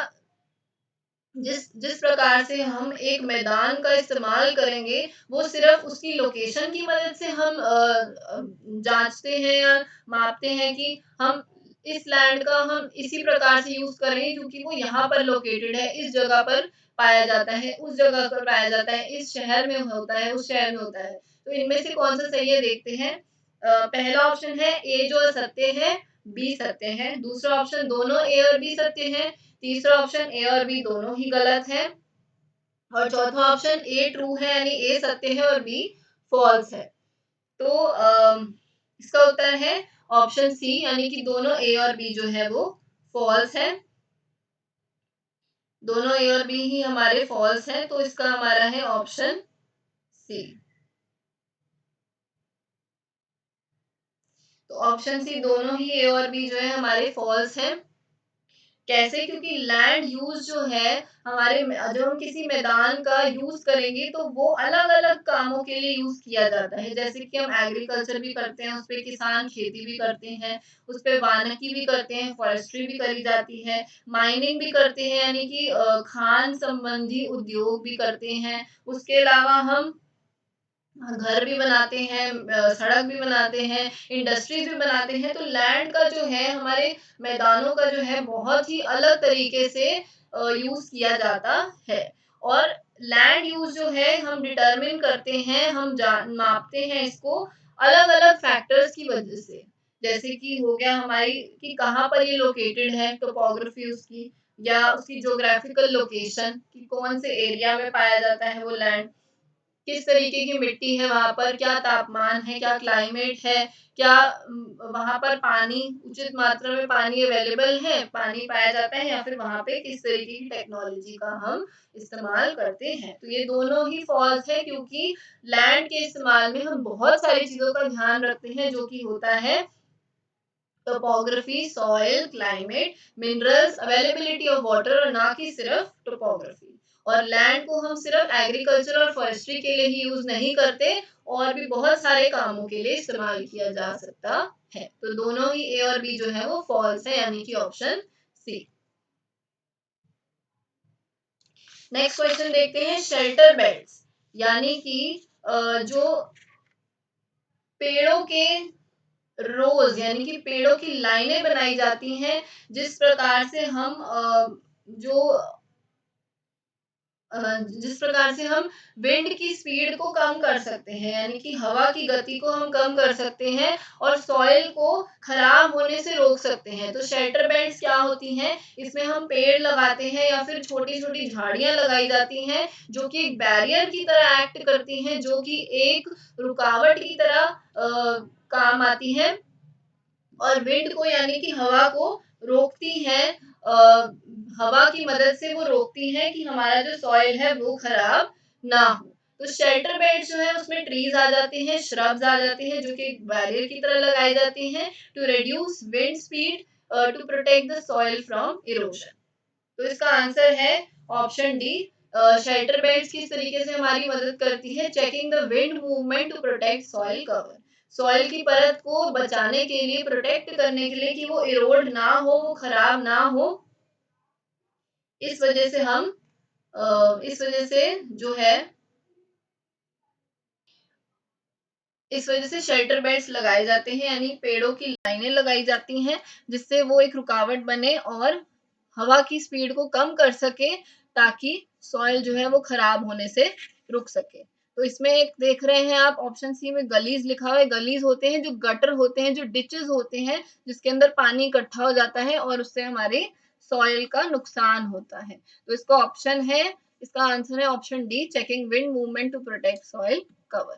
जिस जिस प्रकार से हम एक मैदान का इस्तेमाल करेंगे, वो सिर्फ उसकी लोकेशन की मदद से हम जाँचते हैं या मापते हैं कि हम इस लैंड का हम इसी प्रकार से यूज़ करेंगे क्योंकि वो यहाँ पर लोकेटेड है, इस जगह पर पाया जाता है, उस जगह पर पाया जाता है, इस शहर में होता है, उस शहर में होता है। तो इनमें से कौन-सा सही है देखते हैं। पहला ऑप्शन है ए जो सत्य है, बी सत्य है। दूसरा ऑप्शन दोनों ए और बी सत्य है। तीसरा ऑप्शन ए और बी दोनों ही गलत है, और चौथा ऑप्शन ए ट्रू है यानी ए सत्य है और बी फॉल्स है। तो इसका उत्तर है ऑप्शन सी, यानी कि दोनों ए और बी जो है वो फॉल्स है। दोनों ए और बी ही हमारे फॉल्स हैं, तो इसका हमारा है ऑप्शन सी। तो ऑप्शन सी, दोनों ही ए और बी जो है हमारे फॉल्स हैं। कैसे? क्योंकि लैंड यूज जो है हमारे जब हम किसी मैदान का यूज करेंगे तो वो अलग अलग कामों के लिए यूज किया जाता है, जैसे कि हम एग्रीकल्चर भी करते हैं, उस पे किसान खेती भी करते हैं, उस पे वानिकी भी करते हैं, फॉरेस्ट्री भी करी जाती है, माइनिंग भी करते हैं, यानी कि खान संबंधी उद्योग भी करते हैं। उसके अलावा हम घर भी बनाते हैं, सड़क भी बनाते हैं, इंडस्ट्रीज भी बनाते हैं। तो लैंड का जो है हमारे मैदानों का जो है बहुत ही अलग तरीके से यूज किया जाता है। और लैंड यूज जो है हम डिटरमिन करते हैं, हम मापते हैं इसको अलग अलग फैक्टर्स की वजह से, जैसे कि हो गया हमारी कि कहाँ पर ये लोकेटेड है, टोपोग्राफी उसकी, या उसकी ज्योग्राफिकल लोकेशन कि कौन से एरिया में पाया जाता है वो लैंड, किस तरीके की मिट्टी है वहाँ पर, क्या तापमान है, क्या क्लाइमेट है, क्या वहाँ पर पानी उचित मात्रा में पानी अवेलेबल है, पानी पाया जाता है, या फिर वहाँ पे किस तरीके की टेक्नोलॉजी का हम इस्तेमाल करते हैं। तो ये दोनों ही फॉल्स है, क्योंकि लैंड के इस्तेमाल में हम बहुत सारी चीज़ों का ध्यान रखते हैं, जो कि होता है topography, soil, climate, minerals, availability of water, और ना कि सिर्फ टोपोग्राफी। और लैंड को हम सिर्फ एग्रीकल्चर और फॉरेस्ट्री के लिए ही यूज नहीं करते, और भी बहुत सारे कामों के लिए इस्तेमाल किया जा सकता है। तो दोनों ही ए और बी जो है वो फॉल्स है, यानी कि ऑप्शन सी। नेक्स्ट क्वेश्चन देखते हैं, शेल्टर बेल्ट्स यानी कि जो पेड़ों के रोज यानी कि पेड़ों की लाइनें बनाई जाती हैं, जिस प्रकार से हम जो जिस प्रकार से हम विंड की स्पीड को कम कर सकते हैं, यानी कि हवा की गति को हम कम कर सकते हैं और सॉइल को खराब होने से रोक सकते हैं। तो शेल्टर बेल्ट्स क्या होती हैं, इसमें हम पेड़ लगाते हैं या फिर छोटी-छोटी झाड़ियाँ लगाई जाती हैं, जो कि एक बैरियर की तरह एक्ट करती हैं, जो कि एक रुकावट की तरह काम आती हैं और विंड को यानी कि हवा को रोकती हैं। हवा की मदद से वो रोकती हैं कि हमारा जो सॉइल है वो खराब ना हो। तो शेल्टर बेल्ट जो है उसमें ट्रीज आ जाते हैं, श्रब्स आ जाते हैं, जो कि एक बैरियर की तरह लगाई जाती हैं to reduce wind speed, to protect the soil from erosion. तो इसका आंसर है ऑप्शन डी। शेल्टर बेल्ट्स किस तरीके से हमारी मदद करती है, checking the wind movement to protect soil cover. Soil की परत को बचाने के लिए, प्रोटेक्ट करने के लिए कि वो इरोड ना हो, वो खराब ना हो। इस वजह से हम इस वजह से जो है इस वजह से शेल्टर बेल्ट्स लगाए जाते हैं, यानी पेड़ों की लाइनें लगाई जाती हैं, जिससे वो एक रुकावट बने और हवा की स्पीड को कम कर सके, ताकि सॉइल जो है वो खराब होने से रुक सके। तो इसमें एक देख रहे हैं आप, ऑप्शन सी में गलीज लिखा हुआ है। गलीज होते हैं जो गटर होते हैं, जो डिचेस होते हैं, जिसके अंदर पानी इकट्ठा हो जाता है और उससे हमारे सॉइल का नुकसान होता है। तो इसका ऑप्शन है, इसका आंसर है option D, checking wind movement to protect soil cover.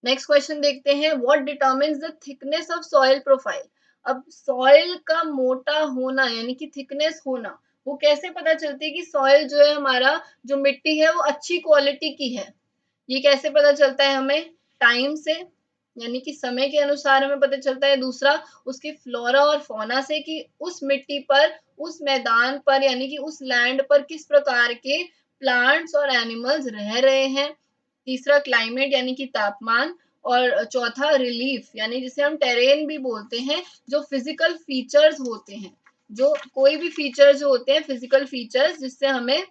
Next question देखते हैं, what determines the thickness of soil profile. अब सॉइल का मोटा होना यानी कि थिकनेस होना, वो कैसे पता चलती है कि सॉइल जो है हमारा, जो मिट्टी है वो अच्छी क्वालिटी की है। ये कैसे पता चलता है हमें, टाइम से, यानी कि समय के अनुसार हमें पता चलता है। दूसरा, उसके फ्लोरा और फौना से, कि उस मिट्टी पर, उस मैदान पर, यानी कि उस लैंड पर किस प्रकार के प्लांट्स और एनिमल्स रह रहे हैं। तीसरा, क्लाइमेट यानी कि तापमान। और चौथा, रिलीफ, यानी जिसे हम टेरेन भी बोलते हैं, जो फिजिकल फीचर्स होते हैं, जो कोई भी फीचर्स जो होते हैं, फिजिकल फीचर्स, जिससे हमें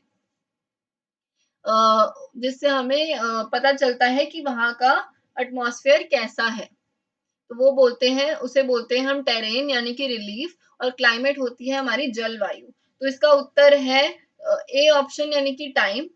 पता चलता है कि वहां का एटमॉस्फेयर कैसा है। तो वो बोलते हैं, उसे बोलते हैं हम टेरेन यानी कि रिलीफ। और क्लाइमेट होती है हमारी जलवायु। तो इसका उत्तर है ए ऑप्शन, यानी कि टाइम।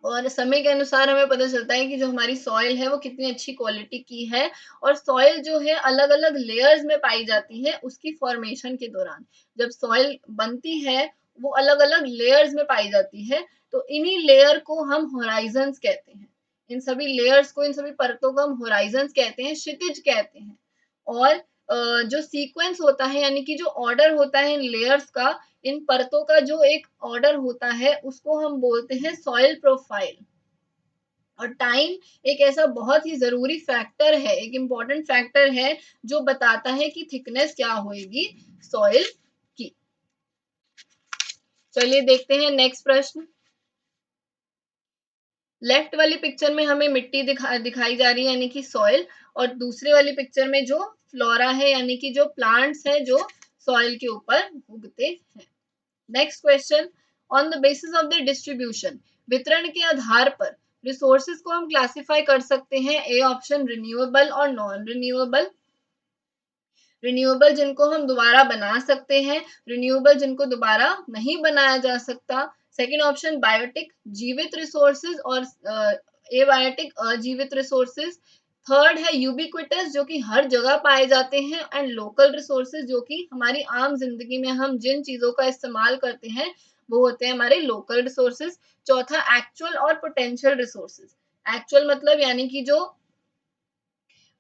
और समय के अनुसार हमें पता चलता है कि जो हमारी सॉइल है वो कितनी अच्छी क्वालिटी की है। और सॉइल जो है अलग अलग लेयर्स में पाई जाती है उसकी फॉर्मेशन के दौरान। जब सॉइल बनती है वो अलग अलग लेयर्स में पाई जाती है। तो इन्हीं लेयर को हम होराइजन्स कहते हैं। इन सभी लेयर्स को, इन सभी परतों को हम होराइजन्स कहते हैं, क्षितिज कहते हैं। और जो सीक्वेंस होता है, यानी कि जो ऑर्डर होता है इन लेयर्स का, इन परतों का जो एक ऑर्डर होता है, उसको हम बोलते हैं सॉइल प्रोफाइल। और टाइम एक ऐसा बहुत ही जरूरी फैक्टर है, एक इम्पॉर्टेंट फैक्टर है, जो बताता है कि थिकनेस क्या होगी सॉइल की। चलिए देखते हैं नेक्स्ट प्रश्न। लेफ्ट वाली पिक्चर में हमें मिट्टी दिखाई जा रही है, यानी कि सॉइल। और दूसरे वाली पिक्चर में जो फ्लोरा है, यानी कि जो प्लांट्स है जो सॉइल के ऊपर उगते हैं। Next question, on the basis of the distribution, वितरण के आधार पर रिसोर्सेज को हम क्लासिफाई कर सकते हैं। ए ऑप्शन, रिन्यूएबल और नॉन रिन्यूएबल। रिन्यूएबल जिनको हम दोबारा बना सकते हैं, रिन्यूएबल जिनको दोबारा नहीं बनाया जा सकता। सेकेंड ऑप्शन, बायोटिक, जीवित रिसोर्सेज, और एबायोटिक, अजीवित रिसोर्सेज। थर्ड है यूबिक्विटस, जो कि हर जगह पाए जाते हैं। एंड लोकल रिसोर्सेज, जो कि हमारी आम जिंदगी में हम जिन चीजों का इस्तेमाल करते हैं वो होते हैं हमारे लोकल रिसोर्सेज। चौथा, एक्चुअल और पोटेंशियल रिसोर्सेज। एक्चुअल मतलब यानी कि जो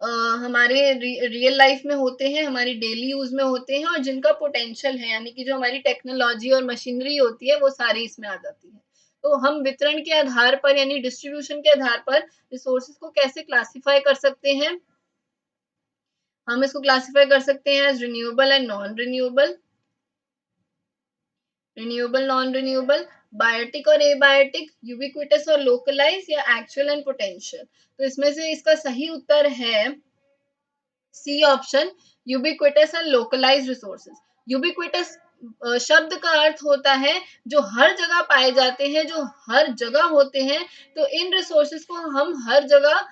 हमारे रियल लाइफ में होते हैं, हमारी डेली यूज में होते हैं, और जिनका पोटेंशियल है, यानी कि जो हमारी टेक्नोलॉजी और मशीनरी होती है वो सारी इसमें आ जाती है। तो हम वितरण के आधार पर, यानी डिस्ट्रीब्यूशन के आधार पर रिसोर्सेज को कैसे क्लासिफाई कर सकते हैं, हम इसको क्लासिफाई कर सकते हैं as renewable and non renewable, renewable, non renewable, biotic और एबायोटिक, यूबिक्विटस और लोकलाइज, या एक्चुअल एंड पोटेंशियल। तो इसमें से इसका सही उत्तर है C option, ubiquitous and localised resources. Ubiquitous शब्द का अर्थ होता है जो हर जगह पाए जाते हैं, जो हर जगह होते हैं। तो इन रिसोर्सेज को हम हर जगह,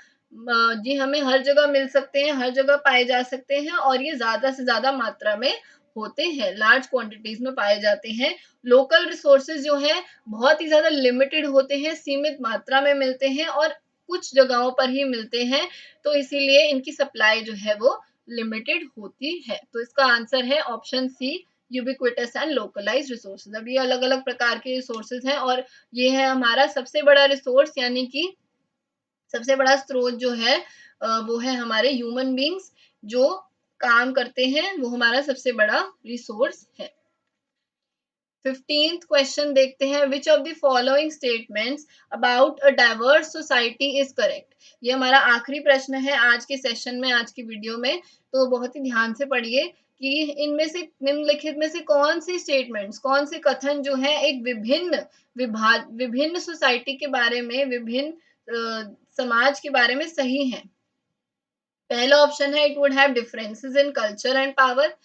जी, हमें हर जगह मिल सकते हैं, हर जगह पाए जा सकते हैं, और ये ज्यादा से ज्यादा मात्रा में होते हैं, लार्ज क्वांटिटीज में पाए जाते हैं। लोकल रिसोर्सेज जो है बहुत ही ज्यादा लिमिटेड होते हैं, सीमित मात्रा में मिलते हैं और कुछ जगहों पर ही मिलते हैं, तो इसीलिए इनकी सप्लाई जो है वो लिमिटेड होती है। तो इसका आंसर है option C, ubiquitous and localised resources. अब ये अलग अलग प्रकार के रिसोर्सेज हैं और ये है हमारा सबसे बड़ा रिसोर्स, यानी कि सबसे बड़ा स्रोत जो है वो है हमारे ह्यूमन बींग्स जो काम करते हैं, वो हमारा सबसे बड़ा रिसोर्स है। 15th क्वेश्चन देखते हैं, विच of the following statements about a diverse society is correct. ये हमारा आखिरी प्रश्न है आज के सेशन में, आज की वीडियो में, तो बहुत ही ध्यान से पढ़िए कि इनमें से निम्नलिखित में से कौन सी स्टेटमेंट्स, कौन से कथन जो है एक विभिन्न सोसाइटी के बारे में, विभिन्न समाज के बारे में सही है। पहला ऑप्शन है it would have differences in culture and power,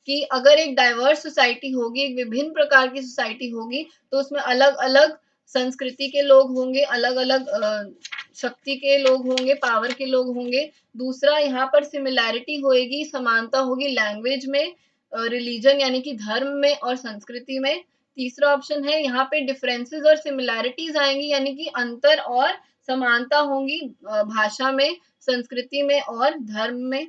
कि अगर एक डाइवर्स सोसाइटी होगी, एक विभिन्न प्रकार की सोसाइटी होगी, तो उसमें अलग अलग संस्कृति के लोग होंगे, अलग अलग शक्ति के लोग होंगे, पावर के लोग होंगे। दूसरा, यहाँ पर सिमिलैरिटी होगी, समानता होगी लैंग्वेज में, रिलीजन यानी कि धर्म में और संस्कृति में। तीसरा ऑप्शन है यहाँ पे डिफरेंसेस और सिमिलैरिटीज आएंगी, यानी कि अंतर और समानता होंगी भाषा में, संस्कृति में और धर्म में।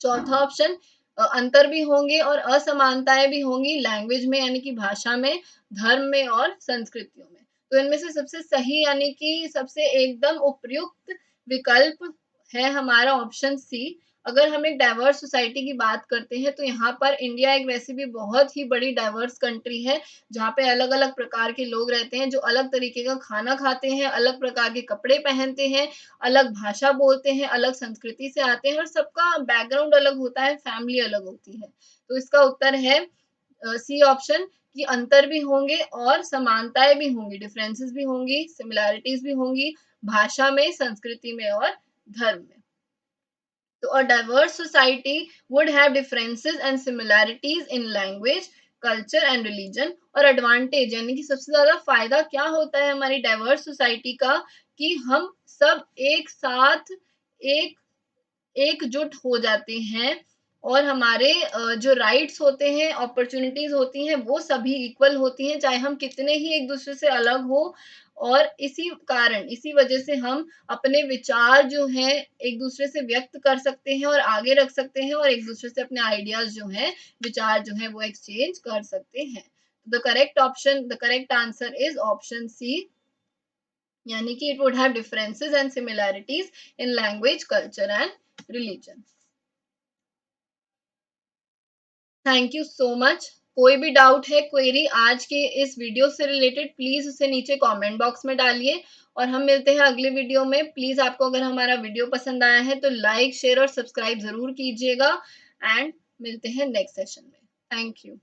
चौथा ऑप्शन, अंतर भी होंगे और असमानताएं भी होंगी लैंग्वेज में यानी कि भाषा में, धर्म में और संस्कृतियों में। तो इनमें से सबसे सही यानी कि सबसे एकदम उपयुक्त विकल्प है हमारा ऑप्शन सी। अगर हम एक डाइवर्स सोसाइटी की बात करते हैं तो यहाँ पर इंडिया एक वैसे भी बहुत ही बड़ी डाइवर्स कंट्री है, जहाँ पे अलग अलग प्रकार के लोग रहते हैं, जो अलग तरीके का खाना खाते हैं, अलग प्रकार के कपड़े पहनते हैं, अलग भाषा बोलते हैं, अलग संस्कृति से आते हैं और सबका बैकग्राउंड अलग होता है, फैमिली अलग होती है। तो इसका उत्तर है सी ऑप्शन, कि अंतर भी होंगे और समानताएं भी होंगी, डिफरेंसेस भी होंगी, सिमिलैरिटीज भी होंगी भाषा में, संस्कृति में और धर्म में। तो a diverse society would have differences and similarities in language, culture and religion. और एडवांटेज यानी कि सबसे ज्यादा फायदा क्या होता है हमारी डाइवर्स सोसाइटी का, कि हम सब एक साथ एक एकजुट हो जाते हैं और हमारे जो राइट्स होते हैं, अपॉर्चुनिटीज होती हैं, वो सभी इक्वल होती हैं, चाहे हम कितने ही एक दूसरे से अलग हो। और इसी कारण, इसी वजह से हम अपने विचार जो हैं एक दूसरे से व्यक्त कर सकते हैं और आगे रख सकते हैं, और एक दूसरे से अपने आइडियाज जो हैं, विचार जो हैं वो एक्सचेंज कर सकते हैं। The correct option, the correct answer is option C, यानी कि it would have differences and similarities in language, culture and religion. Thank you so much. कोई भी डाउट है, क्वेरी आज के इस वीडियो से रिलेटेड, प्लीज उसे नीचे कमेंट बॉक्स में डालिए और हम मिलते हैं अगले वीडियो में। प्लीज आपको अगर हमारा वीडियो पसंद आया है तो लाइक, शेयर और सब्सक्राइब जरूर कीजिएगा, एंड मिलते हैं नेक्स्ट सेशन में। Thank you.